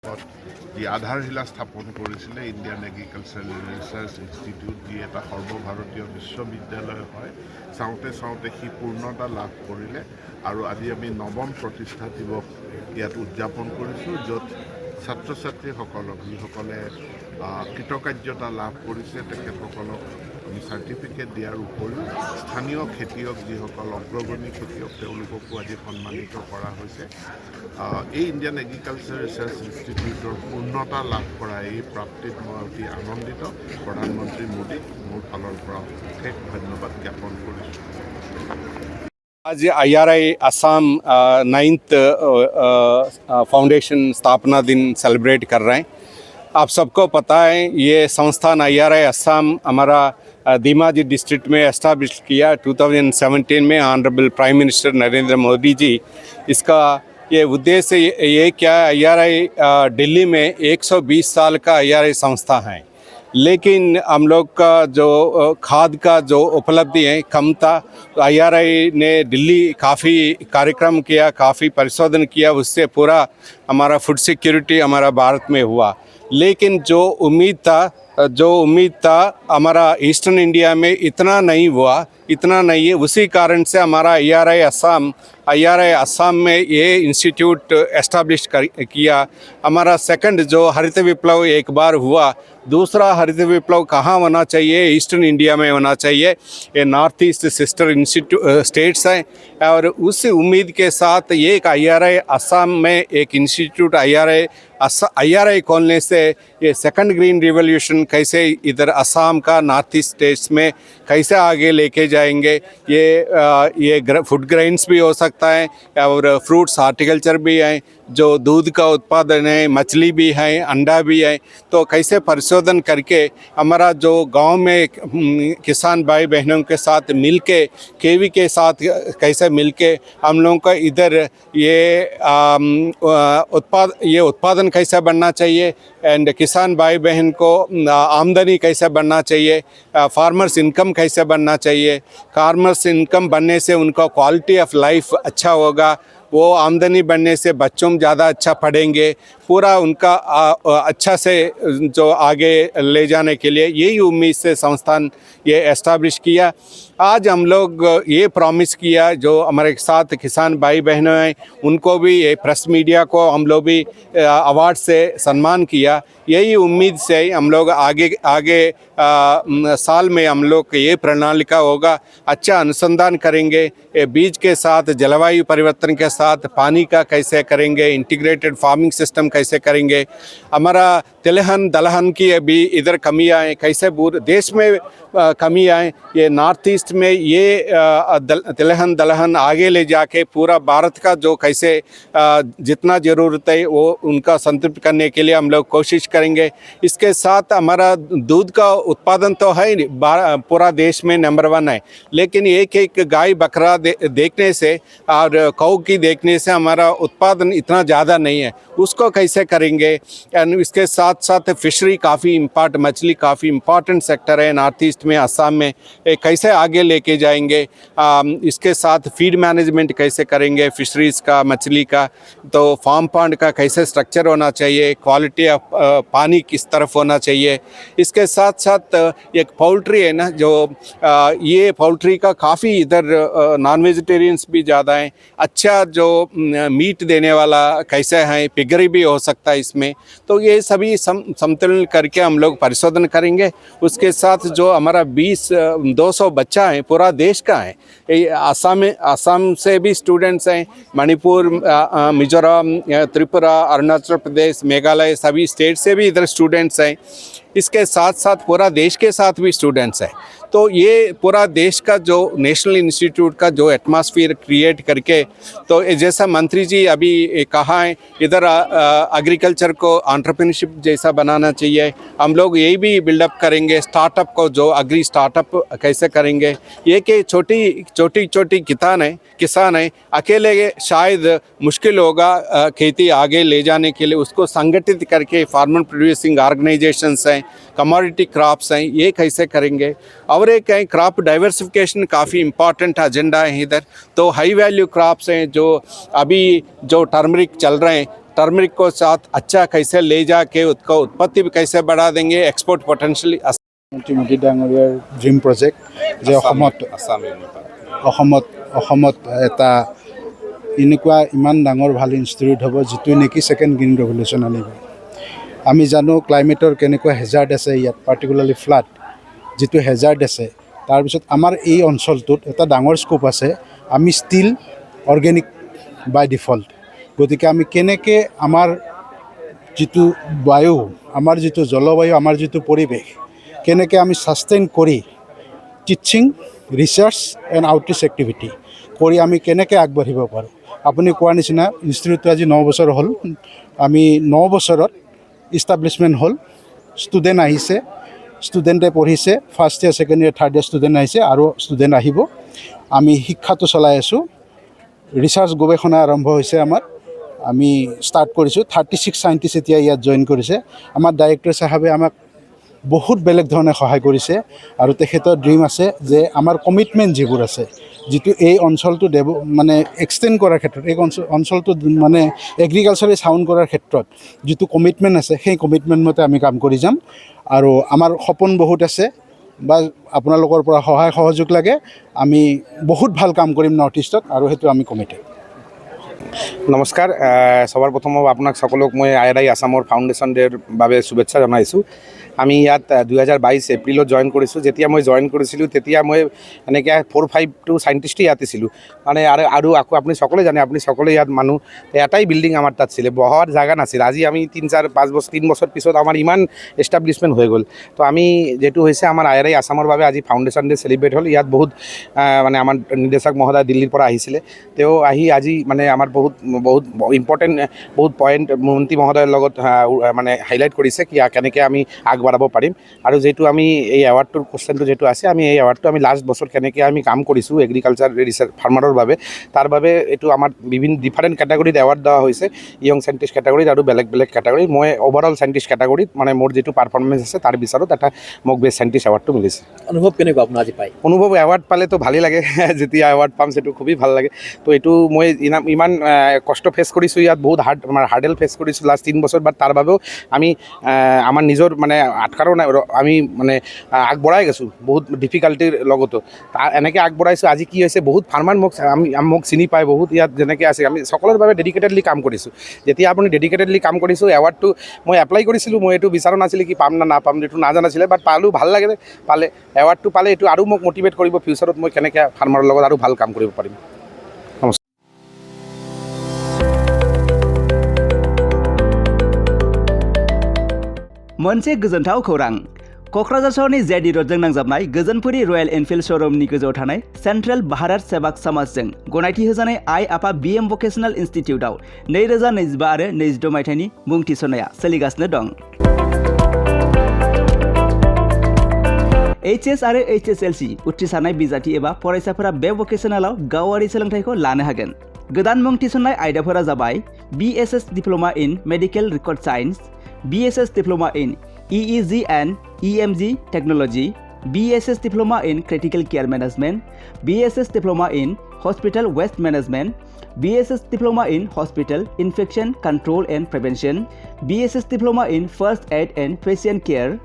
যি আধাৰশিলা স্থাপন কৰিছিলে ইণ্ডিয়ান এগ্ৰিকালচাৰেল ৰিচাৰ্চ ইনষ্টিটিউট, যি এটা সৰ্বভাৰতীয় বিশ্ববিদ্যালয় হয়, চাওঁতে চাওঁতে সি পূৰ্ণতা লাভ কৰিলে আৰু আজি আমি নৱম প্ৰতিষ্ঠা দিৱস ইয়াত উদযাপন কৰিছোঁ, য'ত ছাত্ৰ ছাত্ৰীসকলক যিসকলে কৃতকাৰ্যতা লাভ কৰিছে তেখেতসকলক আমি চাৰ্টিফিকেট দিয়াৰ উপৰিও স্থানীয় খেতিয়ক যিসকল অগ্ৰগণী খেতিয়ক তেওঁলোককো আজি সন্মানিত কৰা হৈছে। এই ইণ্ডিয়ান এগ্ৰিকালচাৰ ৰিচাৰ্চ ইনষ্টিটিউটৰ পূৰ্ণতা লাভ কৰা এই প্ৰাপ্তিত মই অতি আনন্দিত। প্ৰধানমন্ত্ৰী মোদীক মোৰ ফালৰ পৰা অশেষ ধন্যবাদ জ্ঞাপন কৰিছোঁ। आज IRI असम 9th फाउंडेशन स्थापना दिन सेलिब्रेट कर रहे हैं। आप सबको पता है ये संस्थान IRI असम हमारा धीमाजी डिस्ट्रिक्ट में एस्टाब्लिश किया 2017 में honourable prime minister Narendra Modi ji. इसका ये उद्देश्य ये क्या, IRI दिल्ली में 120 साल का IRI संस्था है, लेकिन हम लोग का जो खाद का जो उपलब्धि है कम था। IRI ने दिल्ली काफ़ी कार्यक्रम किया, काफ़ी परिशोधन किया, उससे पूरा हमारा फूड सिक्योरिटी हमारा भारत में हुआ। लेकिन जो उम्मीद था हमारा ईस्टर्न इंडिया में इतना नहीं हुआ, इतना नहीं है। उसी कारण से हमारा IRI असम में ये इंस्टीट्यूट एस्टाब्लिश किया। हमारा सेकंड जो हरित विप्लव एक बार हुआ, दूसरा हरित विप्लव कहाँ होना चाहिए, ईस्टर्न इंडिया में होना चाहिए। ये नॉर्थ ईस्ट सिस्टर स्टेट्स हैं और उस उम्मीद के साथ एक IRI असम में एक इंस्टीट्यूट IRI खोलने से ये सेकंड ग्रीन रिवॉल्यूशन कैसे इधर असम का नॉर्थ ईस्ट स्टेट्स में कैसे आगे लेके जाएंगे। ये फूड ग्रेन्स भी हो सकता है और फ्रूट्स हॉर्टिकल्चर भी हैं, जो दूध का उत्पादन है, मछली भी है, अंडा भी है। तो कैसे परिशोधन करके हमारा जो गांव में किसान भाई बहनों के साथ मिलके केवी के साथ कैसे मिलके हम लोगों का इधर ये उत्पादन कैसे बढ़ना चाहिए एंड किसान भाई बहन को आमदनी कैसे बढ़ना चाहिए, फार्मर्स इनकम कैसे बढ़ना चाहिए। फार्मर्स इनकम बढ़ने से उनका क्वालिटी ऑफ लाइफ अच्छा होगा, वो आमदनी बढ़ने से बच्चों में ज़्यादा अच्छा पढ़ेंगे, पूरा उनका अच्छा से जो आगे ले जाने के लिए यही उम्मीद से संस्थान ये एस्टाब्लिश किया। आज हम लोग ये प्रॉमिस किया, जो हमारे साथ किसान भाई बहनों हैं उनको भी, ये प्रेस मीडिया को हम लोग भी अवार्ड से सम्मान किया। यही उम्मीद से हम लोग आगे साल में हम लोग ये प्रणालिका होगा, अच्छा अनुसंधान करेंगे, बीज के साथ जलवायु परिवर्तन के साथ पानी का कैसे करेंगे, इंटीग्रेटेड फार्मिंग सिस्टम कैसे करेंगे। हमारा तिलहन दलहन की अभी इधर कमियाँ हैं, कैसे पूरे देश में कमियाँ हैं। ये नॉर्थ ईस्ट में ये तिलहन दलहन आगे ले जाके पूरा भारत का जो कैसे जितना ज़रूरत है वो उनका संतृप्त करने के लिए हम लोग कोशिश करेंगे। इसके साथ हमारा दूध का उत्पादन तो है पूरा देश में नंबर 1 है, लेकिन एक गाय बकरा देखने से और गौ की देखने से हमारा उत्पादन इतना ज़्यादा नहीं है, उसको कैसे करेंगे। एंड इसके साथ साथ फिशरी काफ़ी मछली काफ़ी इम्पॉर्टेंट सेक्टर है नॉर्थ ईस्ट में, असम में, कैसे आगे लेके जाएंगे। इसके साथ फीड मैनेजमेंट कैसे करेंगे फिशरीज़ का, मछली का, तो फार्म पॉन्ड का कैसे स्ट्रक्चर होना चाहिए, क्वालिटी ऑफ पानी किस तरफ होना चाहिए। इसके साथ साथ एक पोल्ट्री है ना, जो ये पोल्ट्री का काफ़ी इधर नॉन वेजिटेरियंस भी ज़्यादा हैं, अच्छा जो मीट देने वाला कैसे है, पिगरी भी हो सकता है इसमें। तो ये सभी समतुलन करके हम लोग परिशोधन करेंगे। उसके साथ जो हमारा 200 बच्चा है पूरा देश का है, असम से भी स्टूडेंट्स हैं, मणिपुर, मिजोरम, त्रिपुरा, अरुणाचल प्रदेश, मेघालय सभी स्टेट से भी इधर स्टूडेंट्स हैं। इसके साथ साथ पूरा देश के साथ भी स्टूडेंट्स हैं। तो ये पूरा देश का जो नेशनल इंस्टीट्यूट का जो एटमॉस्फेयर क्रिएट करके, तो जैसा मंत्री जी अभी कहा है, इधर एग्रीकल्चर को एंटरप्रेन्योरशिप जैसा बनाना चाहिए। हम लोग यही भी बिल्डअप करेंगे, स्टार्टअप को जो एग्री स्टार्टअप कैसे करेंगे। ये कि छोटी किसान है अकेले शायद मुश्किल होगा खेती आगे ले जाने के लिए, उसको संगठित करके फार्मर प्रोड्यूसिंग ऑर्गेनाइजेशंस हैं, कमोडिटी क्रॉप्स हैं, ये कैसे करेंगे। और एक है क्रॉप डाइवर्सिफिकेशन, काफ़ी इम्पॉर्टेंट एजेंडा है इधर। तो हाई वैल्यू क्रॉप्स हैं, जो अभी जो टर्मरिक चल रहे हैं टर्मरिक को साथ अच्छा कैसे ले जाके उसका उत्पत्ति भी कैसे बढ़ा देंगे, एक्सपोर्ट पोटेंशियल মন্ত্ৰী ডাঙৰীয়াৰ ড্ৰিম প্ৰজেক্ট যে অসমত এটা এনেকুৱা ইমান ডাঙৰ ভাল ইনষ্টিটিউট হ'ব যিটো নেকি ছেকেণ্ড গ্ৰীণ ৰেভলিউশ্যন আনিব। আমি জানো ক্লাইমেটৰ কেনেকুৱা হেজাৰ্ড আছে ইয়াত, পাৰ্টিকুলাৰলি ফ্লাড যিটো হেজাৰ্ড আছে। তাৰপিছত আমাৰ এই অঞ্চলটোত এটা ডাঙৰ স্কোপ আছে, আমি ষ্টিল অৰ্গেনিক বাই ডিফল্ট। গতিকে আমি কেনেকৈ আমাৰ যিটো বায়ু, আমাৰ যিটো জলবায়ু, আমাৰ যিটো পৰিৱেশ কেনেকৈ আমি ছাষ্টেইন কৰি teaching, research and outreach activity কৰি আমি কেনেকৈ আগবাঢ়িব পাৰোঁ। আপুনি কোৱাৰ নিচিনা ইনষ্টিটিউটটো আজি 9 বছৰ হ'ল, আমি 9 বছৰত ইষ্টাব্লিছমেণ্ট হ'ল, ষ্টুডেণ্ট আহিছে, ষ্টুডেণ্টে পঢ়িছে, first year, second year, third year student আহিছে আৰু ষ্টুডেণ্ট আহিব। আমি শিক্ষাটো চলাই আছোঁ, ৰিচাৰ্চ গৱেষণা আৰম্ভ হৈছে আমাৰ, আমি ষ্টাৰ্ট কৰিছোঁ। 36 চাইণ্টিষ্ট এতিয়া ইয়াত জইন কৰিছে। আমাৰ ডাইৰেক্টৰ চাহাবে আমাক বহুত বেলেগ ধৰণে সহায় কৰিছে আৰু তেখেতৰ ড্ৰিম আছে যে আমাৰ কমিটমেণ্ট যিবোৰ আছে, যিটো এই অঞ্চলটো মানে এক্সটেণ্ড কৰাৰ ক্ষেত্ৰত, এই অঞ্চলটো মানে এগ্ৰিকালচাৰে চাউণ্ড কৰাৰ ক্ষেত্ৰত যিটো কমিটমেণ্ট আছে, সেই কমিটমেণ্ট মতে আমি কাম কৰি যাম। আৰু আমাৰ সপোন বহুত আছে, বা আপোনালোকৰ পৰা সহায় সহযোগ লাগে, আমি বহুত ভাল কাম কৰিম নৰ্থ ইষ্টত আৰু সেইটো আমি কমিটেড। নমস্কাৰ, সবার প্ৰথম আপোনাক সকলোক মই IRI আসামৰ ফাউণ্ডেশ্যন ডেৰ বাবে শুভেচ্ছা জনাইছোঁ। আমি ইয়াত 2022 এপ্ৰিলত জইন কৰিছোঁ। যেতিয়া মই জইন কৰিছিলোঁ তেতিয়া মই এনেকৈ 4-5টো চাইণ্টিষ্টেই ইয়াত আছিলোঁ, মানে আৰু আকৌ আপুনি সকলোৱে জানে, আপুনি সকলোৱে ইয়াত মানুহ, এটাই বিল্ডিং আমাৰ তাত আছিলে, বহাৰ জাগা নাছিল। আজি আমি 3 বছৰ পিছত আমাৰ ইমান এষ্টাব্লিছমেণ্ট হৈ গ'ল। তো আমি যেটো হৈছে আমাৰ IRI আসামৰ বাবে আজি ফাউণ্ডেশ্যন ডে চেলিব্ৰেট হ'ল। ইয়াত বহুত মানে আমাৰ নিৰ্দেশক মহোদয় দিল্লীৰ পৰা আহিছিলে, তেওঁ আহি আজি মানে আমাৰ বহুত ইম্পৰ্টেণ্ট বহুত পইণ্ট মন্ত্ৰী মহোদয়ৰ লগত মানে হাইলাইট কৰিছে কি কেনেকৈ আমি আগবাঢ়াব পাৰিম। আৰু যেটো আমি এই এৱাৰ্ডটোৰ কুৱেশ্যনটো যেটো আছে, আমি এই এৱাৰ্ডটো আমি লাষ্ট বছৰ কেনেকৈ আমি কাম কৰিছোঁ এগ্ৰিকালচাৰ ৰিচাৰ্চ ফাৰ্মাৰৰ বাবে, তাৰ বাবে এইটো আমাৰ বিভিন্ন ডিফাৰেণ্ট কেটাগৰীত এৱাৰ্ড দিয়া হৈছে, য়ং চাইণ্টিষ্ট কেটাগৰীত আৰু বেলেগ বেলেগ কেটাগৰীত। মই অভাৰঅল চাইণ্টিষ্ট কেটাগৰীত মানে মোৰ যিটো পাৰফৰ্মেঞ্চ আছে তাৰ বিচাৰত এটা মোক বেষ্ট চাইণ্টিষ্ট এৱাৰ্ডটো মিলিছে। অনুভৱ কেনেকুৱা আপোনাৰ আজি পাই? অনুভৱ এৱাৰ্ড পালেতো ভালেই লাগে, যেতিয়া এৱাৰ্ড পাম সেইটো খুবেই ভাল লাগে। তো এইটো মই ইমান কষ্ট ফেচ কৰিছোঁ ইয়াত, বহুত হাৰ্ডেল ফেচ কৰিছোঁ লাষ্ট 3 বছৰ, বাট তাৰ বাবেও আমি আমাৰ নিজৰ মানে আটকাৰো নাই, আমি মানে আগবঢ়াই গৈছোঁ বহুত ডিফিকাল্টিৰ লগতো। এনেকৈ আগবঢ়াইছোঁ। আজি কি হৈছে, বহুত ফাৰ্মাৰ মোক চিনি পায়, বহুত ইয়াত যেনেকৈ আছে, আমি সকলোৰে বাবে ডেডিকেটেডলি কাম কৰিছোঁ। যেতিয়া আপুনি ডেডিকেটেডলি কাম কৰিছোঁ, এৱাৰ্ডটো মই এপ্লাই কৰিছিলোঁ, মই এইটো বিচৰা নাছিলোঁ কি পাম না নাপাম, এইটো নাজানাছিলে, বাট পালোঁ, ভাল লাগে পালে, এৱাৰ্ডটো পালে এইটো আৰু মোক মটিভেট কৰিব ফিউচাৰত মই কেনেকৈ ফাৰ্মাৰৰ লগত আৰু ভাল কাম কৰিব পাৰিম। मोनसे गोजोनथाव खौरां। क'क्राझार सहरनि जेडि रडजों नांजाबनाय गोजोनपुरी रयेल एनफिल्ड श'रुमनि गोजौआव थानाय सेन्ट्रेल भारत सेवाक समाजजों गनायथि होजानाय आइ आफा BM भकेसनेल इन्स्टिटिउटआव 2025 आरो 2026 मायथाइनि मुं थिसननाया सोलिगासिनो दं। HS आरो HSLC उथ्रिसारनाय बिजाथि एबा फरायसाफोरा बे भकेसनेलाव गावारि सोलोंथाइखौ लानो हागोन। गोदान मुं थिसननाय आयदाफोरा जाबाय BSS diploma in medical record signs, BSS Diploma in EEG and EMG Technology, BSS Diploma in Critical Care Management, BSS Diploma in Hospital Waste Management, BSS Diploma in Hospital Infection Control and Prevention, BSS Diploma in First Aid and Patient Care,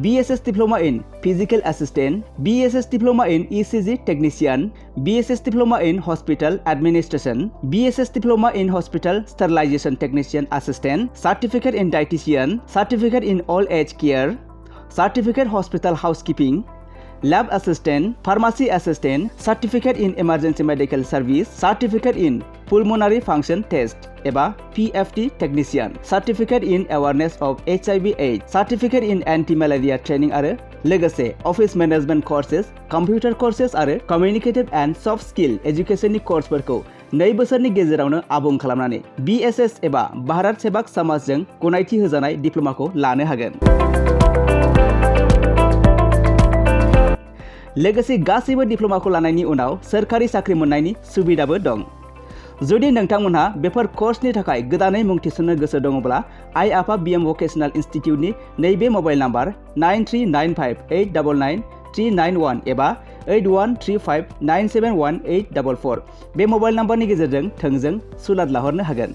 BSS Diploma in Physical Assistant, BSS Diploma in ECG Technician, BSS Diploma in Hospital Administration, BSS Diploma in Hospital Sterilization Technician Assistant, Certificate in Dietitian, Certificate in Old Age Care, Certificate Hospital Housekeeping, Lab Assistant, Pharmacy Assistant, Certificate in Emergency Medical Service, Certificate in Pulmonary Function Test एबा PFT Technician, Certificate in Awareness of HIV/AIDS, Certificate in Anti-Malaria Training आरो लोगोसे Office Management Courses, Computer Courses आरो Communicative and Soft Skill Educationनि कोर्सफोरखौ 2 बोसोरनि गेजेरावनो आबुं खालामनानै BSS एबा भारत सेवाक समाजजों गनायथि होजानाय डिप्ल'माखौ लानो हागोन। लोगोसे गासैबो डिप्ल'माखौ लानायनि उनाव सोरखारि साख्रि मोननायनि सुबिदाबो दं। जुदि नोंथांमोनहा बेफोर कर्सनि थाखाय गोदानै मुं थिसननो गोसो दङब्ला आइ आफा BM भकेसनेल इन्स्टिटिउटनि नैबे मबाइल नाम्बार 9395899391 एबा 8135971844 बे मबाइल नाम्बारनि गेजेरजों थोंजों सुलाद लाहरनो हागोन।